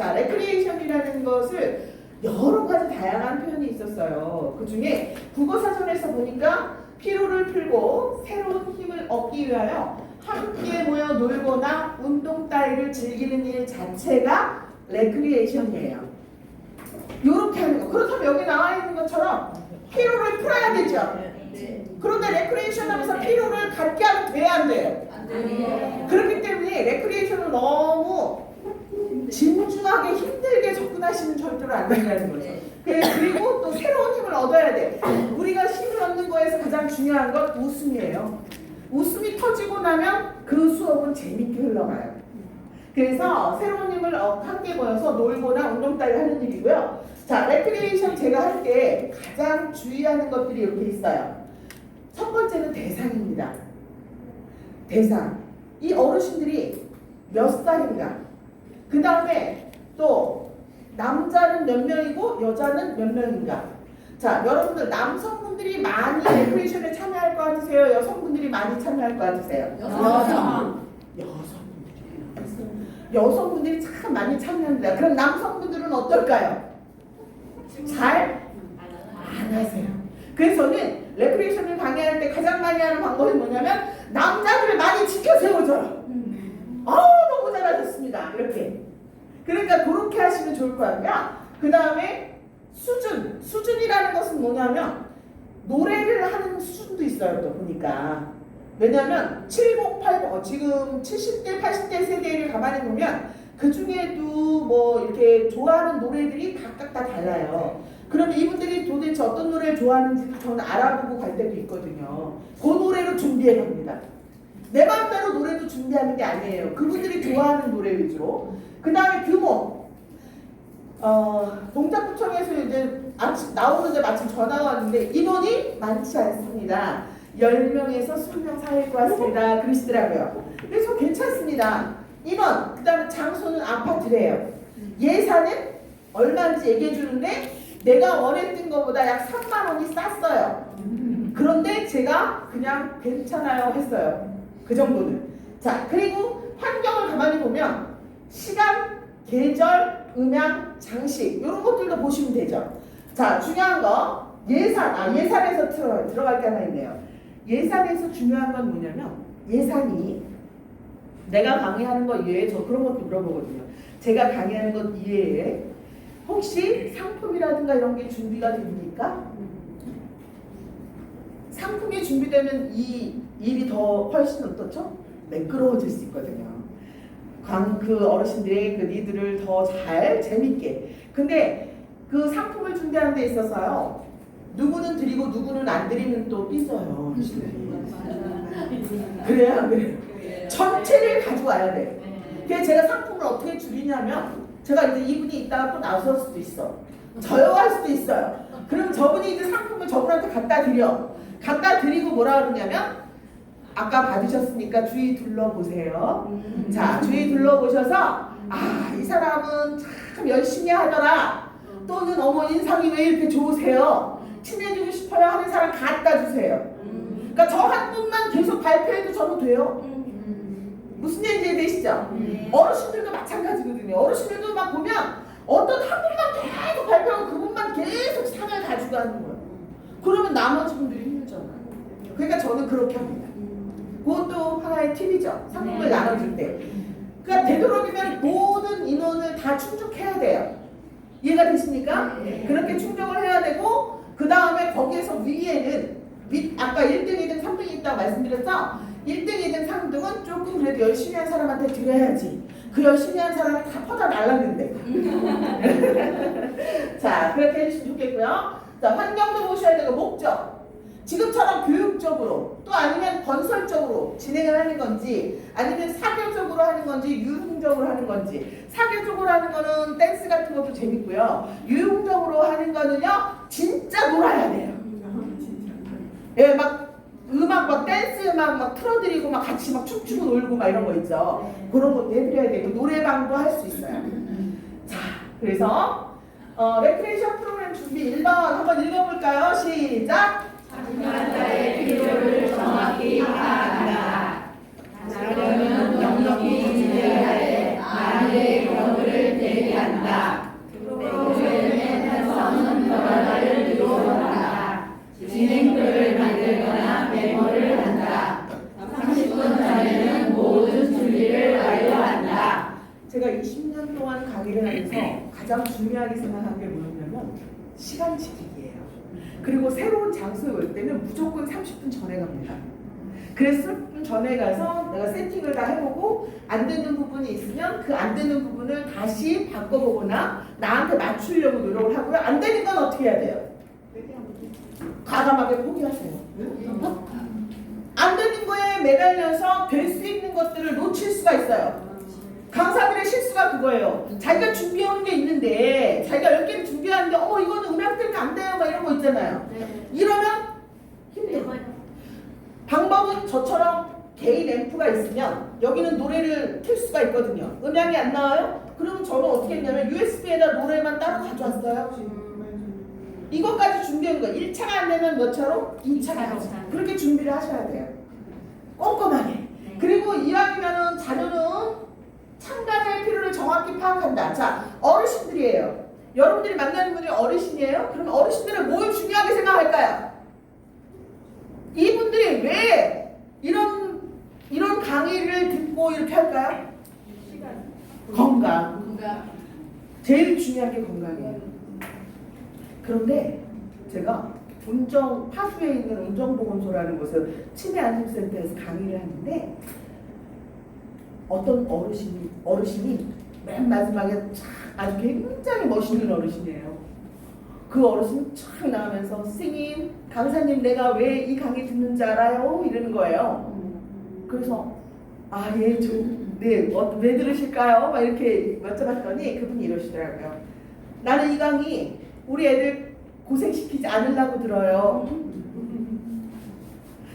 자, 레크리에이션이라는 것을 여러 가지 다양한 표현이 있었어요. 그 중에 국어사전에서 보니까 피로를 풀고 새로운 힘을 얻기 위하여 함께 모여 놀거나 운동 따위를 즐기는 일 자체가 레크리에이션이에요. 요렇게 하는 거. 그렇다면 여기 나와 있는 것처럼 피로를 풀어야 되죠. 그런데 레크리에이션 하면서 피로를 갖게 하면 돼야 안 돼요? 그렇기 때문에 레크리에이션을 너무 진중하게 힘들게 접근하시면 절대로 안 된다는 거죠. 그리고 또 새로운 힘을 얻어야 돼. 우리가 힘을 얻는 거에서 가장 중요한 건 웃음이에요. 웃음이 터지고 나면 그 수업은 재밌게 흘러가요. 그래서 새로운 힘을 함께 모여서 놀거나 운동 따위 하는 일이고요. 자, 레크리에이션 제가 할 때 가장 주의하는 것들이 이렇게 있어요. 첫 번째는 대상입니다. 대상. 이 어르신들이 몇 살인가? 그 다음에 또 남자는 몇 명이고 여자는 몇 명인가? 자, 여러분들 남성분들이 많이 레크리에이션에 참여할 것 같으세요? 여성분들이 많이 참여할 것 같으세요? 여성분들이 참 많이 참여합니다. 그럼 남성분들은 어떨까요? 잘 안 하세요. 그래서 저는 레크리에이션을 강의할 때 가장 많이 하는 방법이 뭐냐면 남자들을 많이 지켜 세워줘요. 너무 잘하셨습니다. 이렇게. 그러니까 그렇게 하시면 좋을 것 같고요. 그 다음에 수준이라는 것은 뭐냐면 노래를 하는 수준도 있어요. 또 보니까. 왜냐면 70, 80, 지금 70대, 80대 세대를 가만히 보면 그 중에도 뭐 이렇게 좋아하는 노래들이 각각 다 달라요. 그러면 이분들이 도대체 어떤 노래를 좋아하는지 저는 알아보고 갈 때도 있거든요. 그 노래로 준비해 갑니다. 내 마음대로 노래도 준비하는 게 아니에요. 그분들이 좋아하는 노래 위주로. 그 다음에 규모. 동작구청에서 이제 나오는데 마침 전화가 왔는데 인원이 많지 않습니다. 10명에서 20명 사이일 것 같습니다. 그러시더라고요. 그래서 괜찮습니다. 인원, 그 다음에 장소는 아파트래요. 예산은 얼마인지 얘기해 주는데 내가 원했던 것보다 약 3만 원이 쌌어요. 그런데 제가 그냥 괜찮아요 했어요. 그 정도는. 자, 그리고 환경을 가만히 보면 시간, 계절, 음향, 장식 이런 것들도 보시면 되죠. 자, 중요한 거 예산에서 들어갈 게 하나 있네요. 예산에서 중요한 건 뭐냐면 예산이 내가 강의하는 것 이외에 저 그런 것도 물어보거든요. 제가 강의하는 것 이외에 혹시 상품이라든가 이런 게 준비가 됩니까? 상품이 준비되면 이 일이 더 훨씬 어떻죠? 매끄러워질 수 있거든요. 그 어르신들의 그 니들을 더 잘 재밌게. 근데 그 상품을 준비하는 데 있어서요. 누구는 드리고 누구는 안 드리는 또 삐져요. 그래야 그래요. 전체를 가져와야 돼. 그래서 제가 상품을 어떻게 줄이냐면 제가 이제 이분이 있다가 또 나설 수도 있어. 저요 할 수도 있어요. 그럼 저분이 이제 상품을 저분한테 갖다 드려. 갖다 드리고 뭐라 그러냐면 아까 받으셨으니까 주위 둘러보세요. 자, 주위 둘러보셔서 이 사람은 참 열심히 하더라. 또는 어머 인상이 왜 이렇게 좋으세요? 친해지고 싶어요 하는 사람 갖다 주세요. 그러니까 저 한 분만 계속 발표해도 저는 돼요. 무슨 얘기 되시죠? 어르신들도 마찬가지거든요. 어르신들도 막 보면 어떤 한 분만 계속 발표하고 그분만 계속 상을 가지고 하는 거예요. 그러면 나머지 분들이 힘들잖아요. 그러니까 저는 그렇게 합니다. 그것도 하나의 팁이죠. 상품을 나눠줄 때. 그러니까 되도록이면 모든 인원을 다 충족해야 돼요. 이해가 되십니까? 그렇게 충족을 해야 되고 그 다음에 거기에서 위에는 아까 1등이든 3등이 있다고 말씀드렸죠? 1등, 2등, 3등은 조금 그래도 열심히 한 사람한테 드려야지. 그 열심히 한 사람이 다 퍼다 날랐는데. 자, 그렇게 해주시면 좋겠고요. 자, 환경도 보셔야 되고 목적. 지금처럼 교육적으로 또 아니면 건설적으로 진행을 하는 건지 아니면 사교적으로 하는 건지 유흥적으로 하는 건지. 사교적으로 하는 거는 댄스 같은 것도 재밌고요. 유흥적으로 하는 거는요 진짜 놀아야 돼요. 예, 막 음악 막 댄스 음악 막 틀어드리고 막 같이 막 춤추고 놀고 막 이런 거 있죠. 그런 것도 해드려야 되고 노래방도 할 수 있어요. 자, 그래서 레크레이션 프로그램 준비 1번 한번 읽어볼까요? 시작! 참가자의 필요를 정확히 파악한다. 자료는 넉넉히 준비하되 만일의 경우를 대비한다. 동안 강의를 하면서 가장 중요하게 생각한 게 뭐냐면 시간 지키기예요. 그리고 새로운 장소에 올 때는 무조건 30분 전에 갑니다. 그래서 30분 전에 가서 내가 세팅을 다 해보고 안 되는 부분이 있으면 그 안 되는 부분을 다시 바꿔보거나 나한테 맞추려고 노력을 하고요. 안 되는 건 어떻게 해야 돼요? 과감하게 포기하세요. 안 되는 거에 매달려서 될 수 있는 것들을 놓칠 수가 있어요. 강사들의 실수가 그거예요. 자기가 준비해온 게 있는데 자기가 10개를 준비하는데 이거는 음악 때문에 안 돼요 막 이런 거 있잖아요. 이러면 힘들어. 방법은 저처럼 개인 앰프가 있으면 여기는 노래를 틀 수가 있거든요. 음향이 안 나와요? 그러면 저는 어떻게 했냐면 USB에다 노래만 따로 가져왔어요. 이것까지 준비한 거예요. 1차가 안 되면 몇 차로? 2차가 하죠. 그렇게 준비를 하셔야 돼요. 꼼꼼하게. 그리고 이왕이면은 자료는 참가자의 필요를 정확히 파악한다. 자, 어르신들이에요. 여러분들이 만나는 분이 어르신이에요? 그러면 어르신들은 뭘 중요하게 생각할까요? 이분들이 왜 이런 강의를 듣고 이렇게 할까요? 건강. 제일 중요한 게 건강이에요. 그런데 제가 파주에 있는 운정보건소라는 곳을 치매안심센터에서 강의를 하는데 어떤 어르신이 맨 마지막에 아주 굉장히 멋있는 어르신이에요. 그 어르신이 촥 나오면서 스님, 강사님 내가 왜 이 강의 듣는지 알아요? 이러는 거예요. 그래서 왜 들으실까요? 막 이렇게 여쭤봤더니 그분이 이러시더라고요. 나는 이 강의 우리 애들 고생시키지 않으려고 들어요.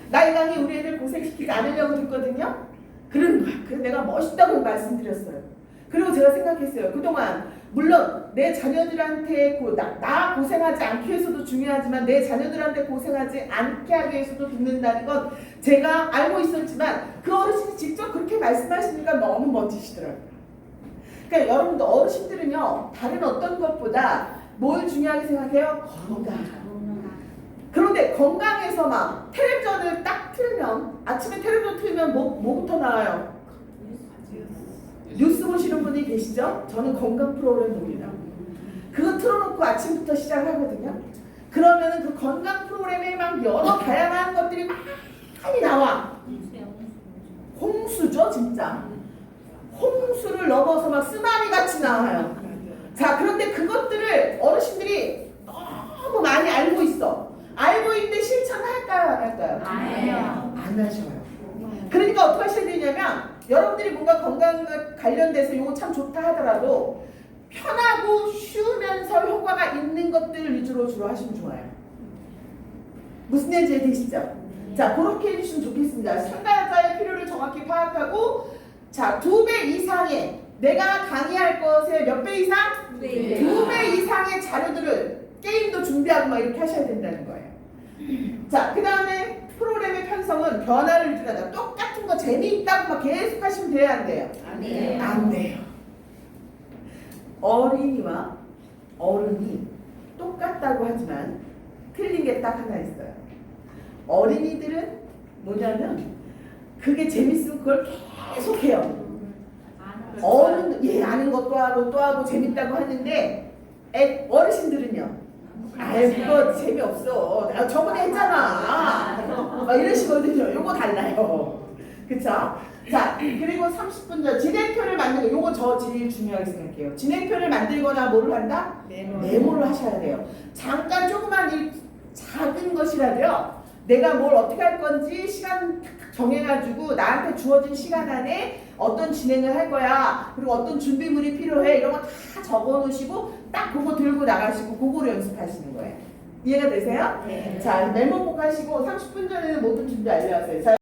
나 이 강의 우리 애들 고생시키지 않으려고 듣거든요. 그런 거야. 그래서 내가 멋있다고 말씀드렸어요. 그리고 제가 생각했어요. 그동안 물론 내 자녀들한테 나 고생하지 않기 위해서도 중요하지만 내 자녀들한테 고생하지 않게 하기 위해서도 듣는다는 건 제가 알고 있었지만 그 어르신이 직접 그렇게 말씀하시니까 너무 멋지시더라고요. 그러니까 여러분들 어르신들은요 다른 어떤 것보다 뭘 중요하게 생각해요? 건강. 그런데 건강에서 막 텔레비전을 딱 틀면 아침에 텔레비전 틀면 뭐부터 나와요? 뉴스 보시는 분이 계시죠? 저는 건강 프로그램 봅니다. 그거 틀어놓고 아침부터 시작을 하거든요. 그러면은 그 건강 프로그램에 막 여러 다양한 것들이 많이 나와. 홍수죠, 진짜. 홍수를 넘어서 막 쓰나미 같이 나와요. 자, 그런데 그것들을 어르신들이 너무 많이 알고 있어. 알고 있는데 실천할까요, 안 할까요? 안 해요. 안 하셔요. 그러니까 어떻게 하셔야 되냐면 여러분들이 뭔가 건강과 관련돼서 이거 참 좋다 하더라도 편하고 쉬우면서 효과가 있는 것들 위주로 주로 하시면 좋아요. 무슨 얘기 되시죠? 자, 그렇게 해주시면 좋겠습니다. 참가자의 필요를 정확히 파악하고 자, 2배 이상의 내가 강의할 것의 몇 배 이상? 2배 이상의 자료들을 게임도 준비하고 막 이렇게 하셔야 된다는 거예요. 자, 그 다음에 프로그램의 편성은 변화를 유지하다. 똑같은 거 재미있다고 막 계속 하시면 돼요, 안 돼요? 안 돼요. 안 돼요. 어린이와 어른이 똑같다고 하지만 틀린 게 딱 하나 있어요. 어린이들은 뭐냐면 그게 재밌으면 그걸 계속 해요. 어른 아는 것도 하고 또 하고 재밌다고 하는데 어르신들은요. 그거 재미없어. 나 저번에 했잖아. 막 이러시거든요. 요거 달라요. 그쵸? 자, 그리고 30분 전 진행표를 만드는 거. 요거 저 제일 중요하게 생각해요. 진행표를 만들거나 뭐를 한다? 메모를 하셔야 돼요. 잠깐 조그만 이 작은 것이라도요. 내가 뭘 어떻게 할 건지 시간 정해가지고 나한테 주어진 시간 안에 어떤 진행을 할 거야. 그리고 어떤 준비물이 필요해. 이런 거 다 적어놓으시고 딱 그거 들고 나가시고 그거를 연습하시는 거예요. 이해가 되세요? 네. 자, 메모 꼭 하시고 30분 전에는 모든 준비 알려하세요. 자,